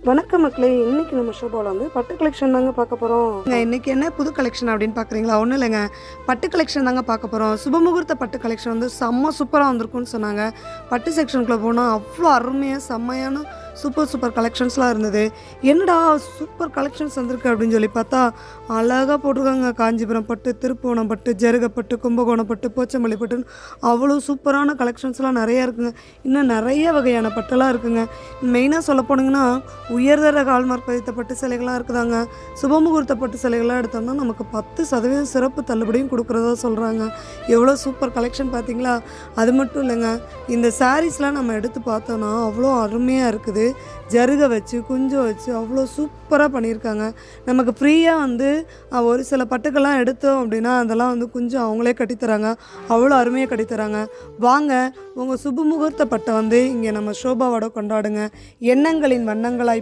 வணக்கம் மக்களே, இன்னைக்கு நம்ம ஷோபாவில் வந்து பட்டு கலெக்ஷன் தாங்க பார்க்க போகிறோம். இன்னைக்கு என்ன புது கலெக்ஷன் அப்படின்னு பார்க்குறீங்களா? ஒன்றும் இல்லைங்க, பட்டு கலெக்ஷன் தாங்க பார்க்க போகிறோம். சுபமுகூர்த்த பட்டு கலெக்ஷன் வந்து செம்ம சூப்பராக வந்திருக்குன்னு சொன்னாங்க. பட்டு செக்ஷனுக்குள்ளே போனால் அவ்வளோ அருமையாக செம்மையான சூப்பர் கலெக்ஷன்ஸ்லாம் இருந்தது. என்னடா சூப்பர் கலெக்ஷன்ஸ் வந்திருக்கு அப்படின்னு சொல்லி பார்த்தா அழகாக போட்டிருக்காங்க. காஞ்சிபுரம் பட்டு, திருப்புவனம் பட்டு, ஜருகப்பட்டு, கும்பகோணம் பட்டு, போச்சமல்லி பட்டுன்னு அவ்வளோ சூப்பரான கலெக்ஷன்ஸ்லாம் நிறையா இருக்குங்க. இன்னும் நிறைய வகையான பட்டெல்லாம் இருக்குங்க. மெயினாக சொல்ல போனீங்கன்னா உயர்தர ஹால்மார்க் பதித்த பட்டு சேலைகள்லாம் இருக்குதாங்க. சுபமுகூர்த்த பட்டு சேலைகள்லாம் எடுத்தோம்னா நமக்கு 10% சிறப்பு தள்ளுபடியும் கொடுக்குறதா சொல்கிறாங்க. எவ்வளோ சூப்பர் கலெக்ஷன் பார்த்தீங்களா? அது மட்டும் இல்லைங்க, இந்த சாரீஸ்லாம் நம்ம எடுத்து பார்த்தோன்னா அவ்வளோ அருமையாக இருக்குது. ஜருகை வச்சு குஞ்சம் வச்சு அவ்வளோ சூப்பராக பண்ணியிருக்காங்க. நமக்கு ஃப்ரீயாக வந்து ஒரு சில பட்டுக்கெல்லாம் எடுத்தோம் அப்படின்னா அதெல்லாம் வந்து குஞ்சம் அவங்களே கட்டித்தராங்க. அவ்வளோ அருமையாக கட்டித்தராங்க. வாங்க உங்கள் சுபமுகூர்த்த பட்டை வந்து இங்கே நம்ம ஷோபாவோட கொண்டாடுங்க. எண்ணங்களின் வண்ணங்களாய்